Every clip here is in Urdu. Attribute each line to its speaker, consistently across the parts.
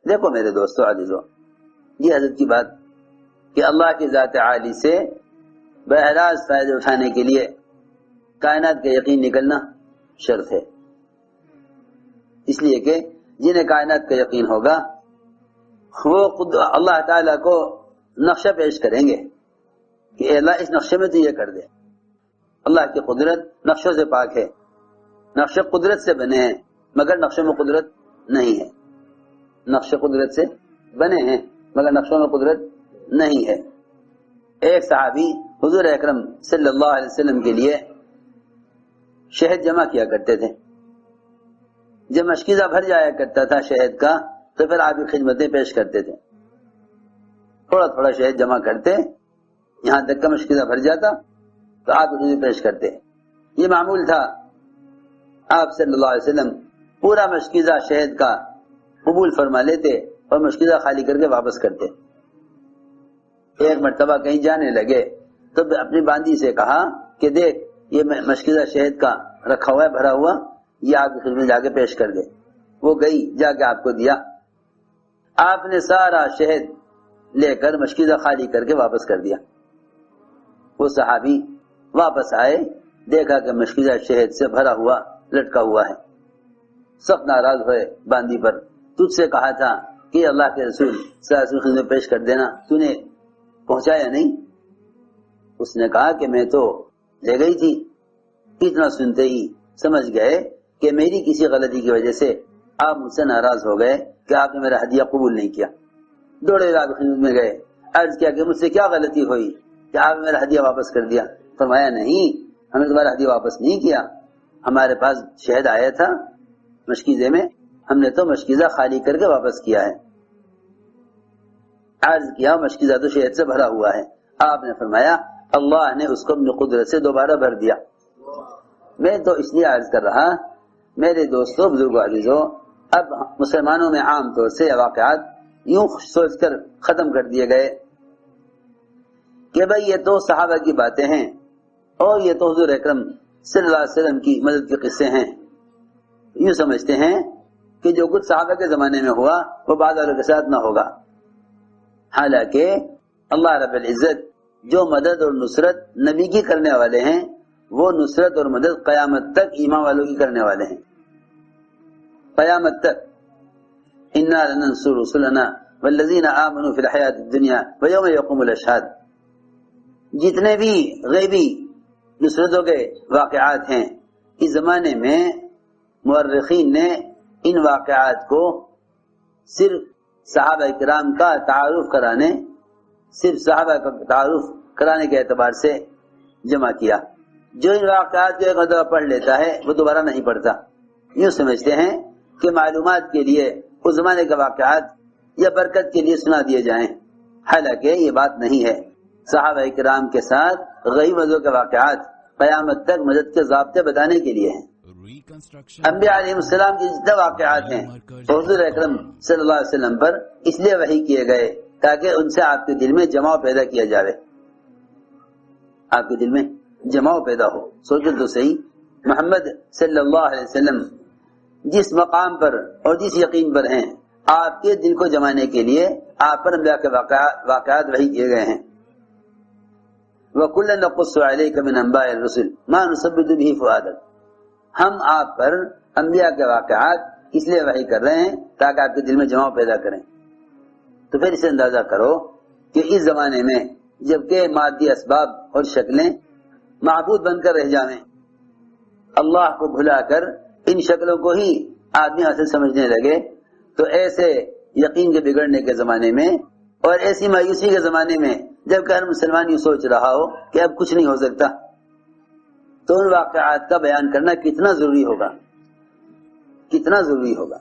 Speaker 1: دیکھو میرے دوستو عزیزو، یہ حضرت کی بات کہ اللہ کی ذات عالی سے بہراز فائدے اٹھانے کے لیے کائنات کا یقین نکلنا شرط ہے، اس لیے کہ جنہیں کائنات کا یقین ہوگا وہ خود اللہ تعالیٰ کو نقشہ پیش کریں گے کہ اے اللہ اس نقشے میں تو یہ کر دے۔ اللہ کی قدرت نقشوں سے پاک ہے، نقشے قدرت سے بنے ہیں مگر نقشوں میں قدرت نہیں ہے، نقشے قدرت سے بنے ہیں مگر نقشوں میں قدرت نہیں ہے۔ ایک صحابی حضور اکرم صلی اللہ علیہ وسلم کے لیے شہد جمع کیا کرتے تھے، جب مشکیزہ بھر جایا کرتا تھا شہد کا تو پھر آپ کی خدمتیں پیش کرتے تھے، تھوڑا تھوڑا شہد جمع کرتے، یہاں تک کا مشکیزہ بھر جاتا تو آپ کی خدمت پیش کرتے۔ یہ معمول تھا، آپ صلی اللہ علیہ وسلم پورا مشکیزہ شہد کا قبول فرما لیتے اور مشکیزہ خالی کر کے واپس کرتے۔ ایک مرتبہ کہیں جانے لگے تو اپنی باندی سے کہا کہ دیکھ یہ مشکیزہ شہد کا رکھا ہوا ہے بھرا ہوا، یہ آپ کی خدمت جا کے پیش کر دے۔ وہ گئی، جا کے آپ کو دیا، آپ نے سارا شہد لے کر مشکیزہ خالی کر کے واپس کر دیا۔ وہ صحابی واپس آئے، دیکھا کہ مشکیزہ شہد سے بھرا ہوا لٹکا ہوا ہے، سخت ناراض ہوئے باندی پر، تجھ سے کہا تھا کہ اللہ کے رسول صلی اللہ علیہ وسلم خدمت پیش کر دینا، تو نے پہنچایا نہیں۔ اس نے کہا کہ میں تو لے گئی تھی، اتنا سنتے ہی سمجھ گئے کہ میری کسی غلطی کی وجہ سے آپ مجھ سے ناراض ہو گئے کہ آپ نے میرا ہدیہ قبول نہیں کیا۔ دوڑے آپ خدمت میں گئے، عرض کیا کہ مجھ سے کیا غلطی ہوئی کہ آپ نے میرا ہدیہ واپس کر دیا؟ فرمایا نہیں، ہم نے تمہارا ہدیہ واپس نہیں کیا، ہمارے پاس شہد آیا تھا مشکیزے میں، ہم نے تو مشکیزہ خالی کر کے واپس کیا ہے۔ عرض کیا مشکیزہ تو شہد سے بھرا ہوا ہے، آپ نے فرمایا اللہ نے اس کو اپنی قدرت سے دوبارہ بھر دیا۔ میں تو اس لیے عرض کر رہا میرے دوستوں بزرگوں عزیزوں، اب مسلمانوں میں عام طور سے واقعات یوں سوچ کر ختم کر دیے گئے کہ بھئی یہ تو صحابہ کی باتیں ہیں اور یہ تو حضور اکرم صلی اللہ علیہ وسلم کی مدد کے قصے ہیں، یوں سمجھتے ہیں کہ جو کچھ صحابہ کے زمانے میں ہوا وہ بعد والوں کے ساتھ نہ ہوگا، حالانکہ اللہ رب العزت جو مدد اور نصرت نبی کی کرنے والے ہیں وہ نصرت اور مدد قیامت تک ایمان والوں کی کرنے والے ہیں، قیامت تک۔ انا لننصر رسلنا والذین آمنوا فی الحیات الدنیا ویوم یقوم الاشہاد۔ جتنے بھی غیبی نصرتوں کے واقعات ہیں اس زمانے میں مورخین نے ان واقعات کو صرف صحابہ کرام کا تعارف کرانے، صرف صحابہ کا تعارف کرانے کے اعتبار سے جمع کیا۔ جو ان واقعات کو ایک مرتبہ پڑھ لیتا ہے وہ دوبارہ نہیں پڑھتا، یوں سمجھتے ہیں کہ معلومات کے لیے اس زمانے کے واقعات یا برکت کے لیے سنا دیے جائیں، حالانکہ یہ بات نہیں ہے۔ صحابہ کرام کے ساتھ غیبی مددوں کے واقعات قیامت تک مدد کے ضابطے بتانے کے لیے ہیں۔ انبیاء علیہ السلام کے جتنے واقعات ہیں حضور اکرم صلی اللہ علیہ وسلم پر اس لیے وحی کیے گئے تاکہ ان سے آپ کے دل میں جماؤ پیدا کیا جائے، آپ کے دل میں جماؤ پیدا ہو۔ سوچو تو صحیح، محمد صلی اللہ علیہ وسلم جس مقام پر اور جس یقین پر ہیں، آپ کے دل کو جمانے کے لیے آپ پر انبیاء کے واقعات وحی کیے گئے ہیں۔ وَكُلًّا نَقُصُّ عَلَيْكَ مِنْ أَنْبَاءِ الرُّسُلِ مَا نُثَبِّتُ بِهِ فُؤَادَكَ۔ ہم آپ پر انبیاء کے واقعات اس لیے وحی کر رہے ہیں تاکہ آپ کے دل میں جماؤ پیدا کریں۔ تو پھر اسے اندازہ کرو کہ اس زمانے میں جبکہ مادی اسباب اور شکلیں معبود بن کر رہ جائیں، اللہ کو بھلا کر ان شکلوں کو ہی آدمی اصل سمجھنے لگے، تو ایسے یقین کے بگڑنے کے زمانے میں اور ایسی مایوسی کے زمانے میں جبکہ ہر مسلمان یہ سوچ رہا ہو کہ اب کچھ نہیں ہو سکتا، تو ان واقعات کا بیان کرنا کتنا ضروری ہوگا، کتنا ضروری ہوگا۔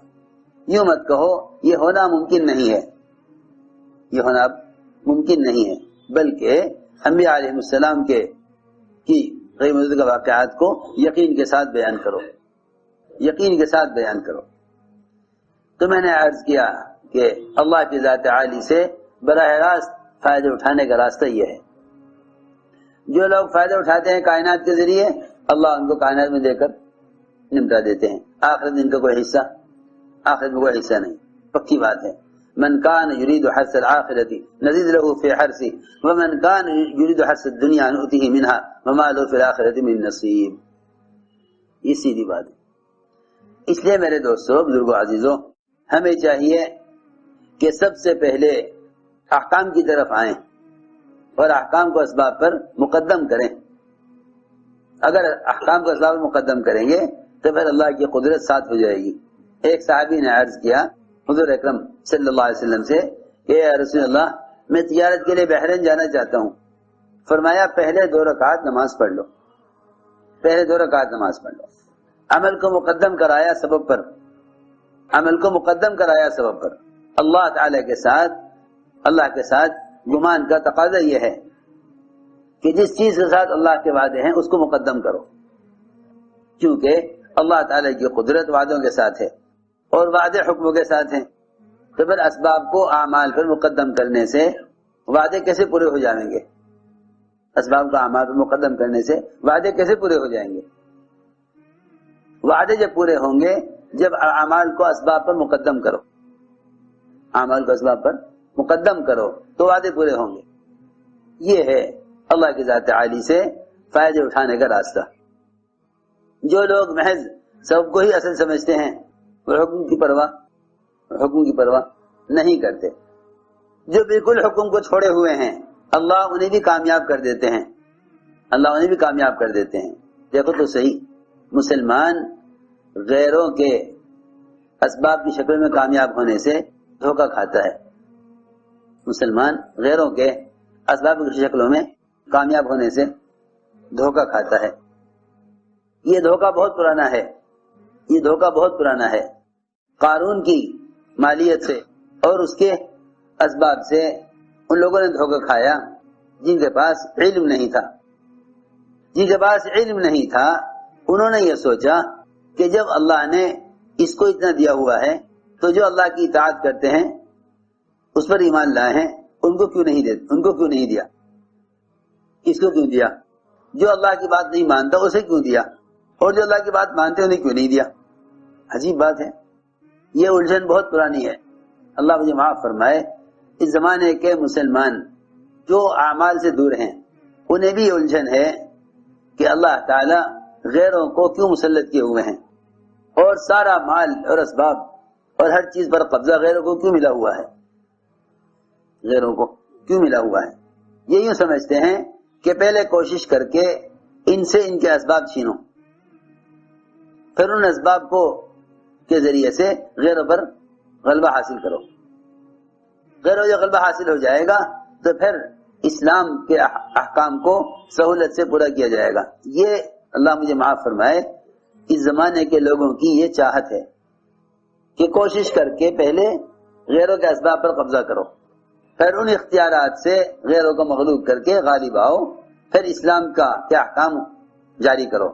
Speaker 1: یوں مت کہو یہ ہونا ممکن نہیں ہے، یہ ہونا ممکن نہیں ہے، بلکہ انبیاء علیہ السلام کی غیر مدد واقعات کو یقین کے ساتھ بیان کرو، یقین کے ساتھ بیان کرو۔ تو میں نے عرض کیا کہ اللہ کی ذات عالی سے براہ راست فائدہ اٹھانے کا راستہ یہ ہے۔ جو لوگ فائدہ اٹھاتے ہیں کائنات کے ذریعے، اللہ ان کو کائنات میں دے کر نمٹا دیتے ہیں، آخرت ان کا کوئی حصہ، آخرت میں کوئی حصہ نہیں، پکی بات ہے۔ من کان یرید حرث الآخرۃ نزد له فی حرثہ ومن کان یرید حرث الدنیا نؤتہ منہا وما له فی الآخرۃ من نصیب. یہ سیدھی بات ہے. اس لیے میرے دوستو، بزرگوں، عزیزوں، ہمیں چاہیے کہ سب سے پہلے احکام کی طرف آئیں اور احکام کو اسباب پر مقدم کریں. اگر احکام کو اسباب پر مقدم کریں گے تو پھر اللہ کی قدرت ساتھ ہو جائے گی. ایک صحابی نے عرض کیا حضور اکرم صلی اللہ علیہ وسلم سے کہ یا رسول اللہ، میں تجارت کے لیے بحرین جانا چاہتا ہوں. فرمایا پہلے 2 رکعت نماز پڑھ لو، پہلے 2 رکعت نماز پڑھ لو. عمل کو مقدم کرایا سبب پر، عمل کو مقدم کرایا سبب پر. اللہ تعالی کے ساتھ، اللہ کے ساتھ گمان کا تقاضا یہ ہے کہ جس چیز کے ساتھ اللہ کے وعدے ہیں اس کو مقدم کرو، کیونکہ اللہ تعالی کی قدرت وعدوں کے ساتھ ہے اور وعدے حکموں کے ساتھ ہیں. تو پھر اسباب کو اعمال پر مقدم کرنے سے وعدے کیسے پورے ہو جائیں گے؟ اسباب کو اعمال پر مقدم کرنے سے وعدے کیسے پورے ہو جائیں گے؟ وعدے جب پورے ہوں گے جب اعمال کو اسباب پر مقدم کرو، اعمال کو اسباب پر مقدم کرو تو وعدے پورے ہوں گے. یہ ہے اللہ کی ذات عالی سے فائدے اٹھانے کا راستہ. جو لوگ محض سب کو ہی اصل سمجھتے ہیں وہ حکم کی پرواہ نہیں کرتے. جو بالکل حکم کو چھوڑے ہوئے ہیں اللہ انہیں بھی کامیاب کر دیتے ہیں، اللہ انہیں بھی کامیاب کر دیتے ہیں. دیکھو تو صحیح، مسلمان غیروں کے اسباب کی شکل میں کامیاب ہونے سے دھوکہ کھاتا ہے. مسلمان غیروں کے اسباب کی شکلوں میں کامیاب ہونے سے دھوکہ کھاتا ہے. یہ دھوکہ بہت پرانا ہے، یہ دھوکہ بہت پرانا ہے. قارون کی مالیت سے اور اس کے اسباب سے ان لوگوں نے دھوکہ کھایا جن کے پاس علم نہیں تھا. جن کے پاس علم نہیں تھا انہوں نے یہ سوچا کہ جب اللہ نے اس کو اتنا دیا ہوا ہے تو جو اللہ کی اطاعت کرتے ہیں اس پر ایمان لائے ہیں ان کو کیوں نہیں دیا؟ کس کو کیوں دیا؟ جو اللہ کی بات نہیں مانتا اسے کیوں دیا، اور جو اللہ کی بات مانتے انہیں کیوں نہیں دیا؟ عجیب بات ہے. یہ الجھن بہت پرانی ہے. اللہ مجھے معاف فرمائے. اس زمانے کے مسلمان جو اعمال سے دور ہیں انہیں بھی یہ الجھن ہے کہ اللہ تعالی غیروں کو کیوں مسلط کیے ہوئے ہیں اور سارا مال اور اسباب اور ہر چیز پر قبضہ غیروں کو کیوں ملا ہوا ہے، غیروں کو کیوں ملا ہوا ہے. یہ یوں سمجھتے ہیں کہ پہلے کوشش کر کے ان سے ان کے اسباب چھینو، پھر ان اسباب کو کے ذریعے سے غیروں پر غلبہ حاصل کرو. غیروں جو غلبہ حاصل ہو جائے گا تو پھر اسلام کے احکام کو سہولت سے پورا کیا جائے گا. یہ اللہ مجھے معاف فرمائے اس زمانے کے لوگوں کی یہ چاہت ہے کہ کوشش کر کے پہلے غیروں کے اسباب پر قبضہ کرو، پھر ان اختیارات سے غیروں کو مغلوب کر کے غالب آؤ، پھر اسلام کا کیا احکام جاری کرو.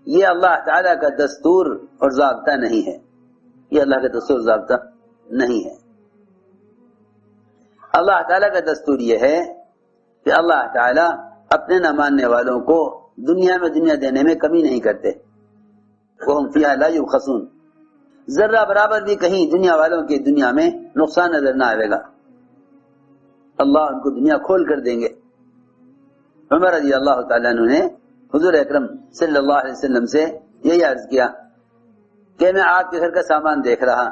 Speaker 1: یہ اللہ تعالیٰ کا دستور اور ضابطہ نہیں ہے، یہ اللہ کا دستور ضابطہ نہیں ہے. اللہ تعالیٰ کا دستور یہ ہے کہ اللہ تعالیٰ اپنے نہ ماننے والوں کو دنیا میں دنیا دینے میں کمی نہیں کرتے. وَهُمْ فِيهَا لَا يُبْخَسُونَ. ذرہ برابر بھی کہیں دنیا والوں کے دنیا میں نقصان نظر نہ آئے گا، اللہ ان کو دنیا کھول کر دیں گے. عمر رضی اللہ تعالیٰ عنہ نے حضور اکرم صلی اللہ علیہ وسلم سے یہی عرض کیا کہ میں آپ کے گھر کا سامان دیکھ رہا،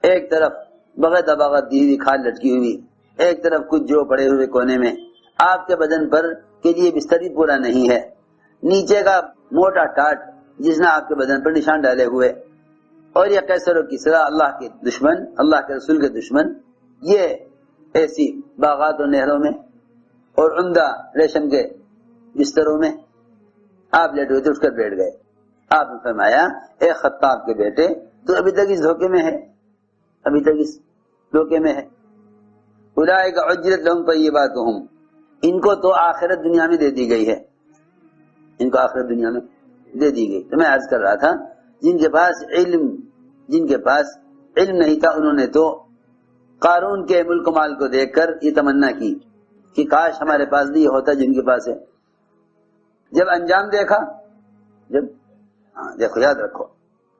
Speaker 1: ایک طرف بغیر دباغت دی ہوئی کھال لٹکی ہوئی، ایک طرف کچھ جو پڑے ہوئے کونے میں، آپ کے بدن پر کے لیے بستر بھی پورا نہیں ہے، نیچے کا موٹا ٹاٹ جس نے آپ کے بدن پر نشان ڈالے ہوئے، اور یہ قیصر و کسریٰ اللہ کے دشمن، اللہ کے رسول کے دشمن، یہ ایسی باغات اور نہروں میں اور عمدہ ریشم کے بستروں میں آپ لیٹ ہوئے تھے، اٹھ کر بیٹھ گئے. آپ نے فرمایا اے خطاب کے بیٹے تو ابھی تک اس دھوکے میں ہے، ابھی تک اس دھوکے میں ہے. اولئک عجلت لہم طیباتہم. ان کو تو آخرت دنیا میں دے دی گئی ہے، ان کو آخرت دنیا میں دے دی گئی. تو میں عرض کر رہا تھا جن کے پاس علم نہیں تھا انہوں نے تو قارون کے ملک و مال کو دیکھ کر یہ تمنا کی کہ کاش ہمارے پاس بھی یہ ہوتا جن کے پاس ہے. جب انجام دیکھا، دیکھو یاد رکھو،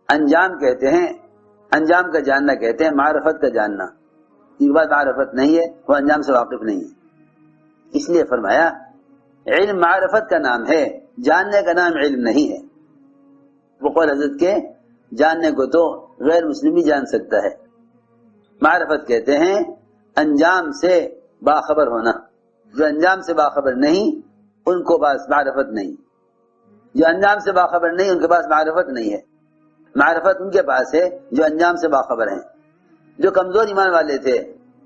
Speaker 1: انجام کہتے ہیں انجام کا جاننا کہتے ہیں معرفت کا جاننا. یہ بات معرفت نہیں ہے، وہ انجام سے واقف نہیں ہے. اس لیے فرمایا علم معرفت کا نام ہے، جاننے کا نام علم نہیں ہے. وہ قول حضرت کے جاننے کو تو غیر مسلم بھی جان سکتا ہے. معرفت کہتے ہیں انجام سے باخبر ہونا. جو انجام سے باخبر نہیں ان کو پاس معرفت نہیں، جو انجام سے باخبر نہیں ان کے پاس معرفت نہیں ہے. معرفت ان کے پاس ہے جو انجام سے باخبر ہیں. جو کمزور ایمان والے تھے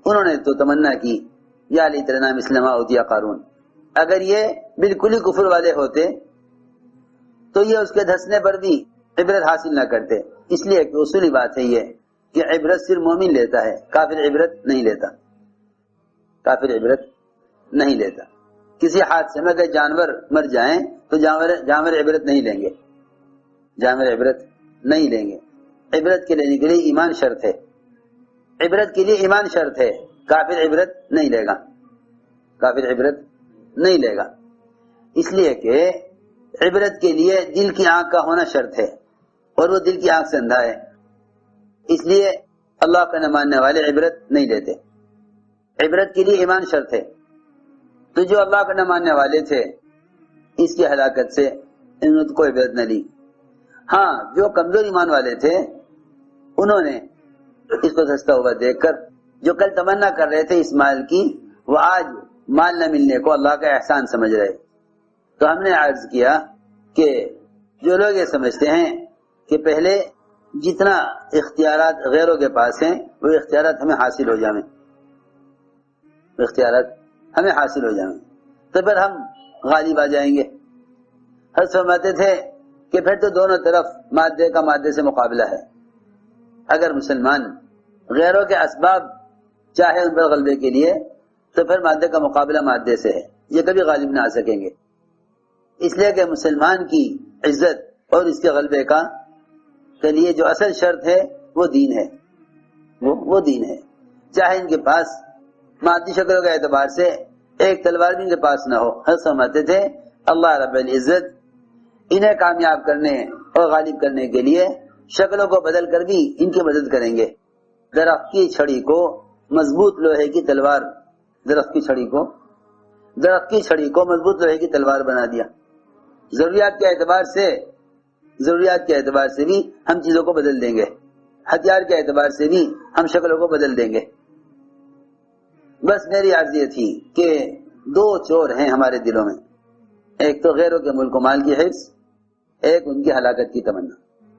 Speaker 1: انہوں نے تو تمنا کی یا لیتنا مثل ما اوتی قارون. اگر یہ بالکل ہی کفر والے ہوتے تو یہ اس کے دھسنے پر بھی عبرت حاصل نہ کرتے. اس لیے کہ اصولی بات ہے یہ کہ عبرت صرف مومن لیتا ہے، کافر عبرت نہیں لیتا. کافر عبرت نہیں لیتا. کسی حادثے میں اگر جانور مر جائیں تو جانور عبرت نہیں لیں گے، جانور عبرت نہیں لیں گے. عبرت کے لینے کے لیے ایمان شرط ہے، عبرت کے لیے ایمان شرط ہے. کافر عبرت نہیں لے گا، کافر عبرت نہیں لے گا. اس لیے کہ عبرت کے لیے دل کی آنکھ کا ہونا شرط ہے، اور وہ دل کی آنکھ سے اندھا ہے. اس لیے اللہ کا نہ ماننے والے عبرت نہیں لیتے. عبرت کے لیے ایمان شرط ہے. تو جو اللہ کا نہ ماننے والے تھے اس کی ہلاکت سے انہوں نے کوئی عبرت نہ لی. ہاں جو کمزور ایمان والے تھے انہوں نے اس کو سستا ہوا دیکھ کر جو کل تمنا کر رہے تھے اس مال کی، وہ آج مال نہ ملنے کو اللہ کا احسان سمجھ رہے. تو ہم نے عرض کیا کہ جو لوگ یہ سمجھتے ہیں کہ پہلے جتنا اختیارات غیروں کے پاس ہیں وہ اختیارات ہمیں حاصل ہو جائیں، اختیارات ہمیں حاصل ہو جائیں تو پھر ہم غالب آ جائیں گے. حضرت فرماتے تھے کہ پھر تو دونوں طرف مادے کا مادے سے مقابلہ ہے. اگر مسلمان غیروں کے اسباب چاہے ان پر غلبے کے لیے تو پھر مادے کا مقابلہ مادے سے ہے، یہ کبھی غالب نہ آ سکیں گے. اس لیے کہ مسلمان کی عزت اور اس کے غلبے کا کے لیے جو اصل شرط ہے وہ دین ہے، وہ دین ہے. چاہے ان کے پاس مادی شکلوں کے اعتبار سے ایک تلوار بھی ان کے پاس نہ ہو. حضرت سمجھتے تھے اللہ رب العزت انہیں کامیاب کرنے اور غالب کرنے کے لیے شکلوں کو بدل کر بھی ان کی مدد کریں گے. درخت کی چھڑی کو مضبوط لوہے کی تلوار، درخت کی چھڑی کو مضبوط لوہے کی تلوار بنا دیا. ضروریات کے اعتبار سے بھی ہم چیزوں کو بدل دیں گے، ہتھیار کے اعتبار سے بھی ہم شکلوں کو بدل دیں گے. بس میری عرض یہ تھی کہ دو چور ہیں ہمارے دلوں میں، ایک تو غیروں کے ملک و مال کی حرص، ایک ان کی ہلاکت کی تمنا.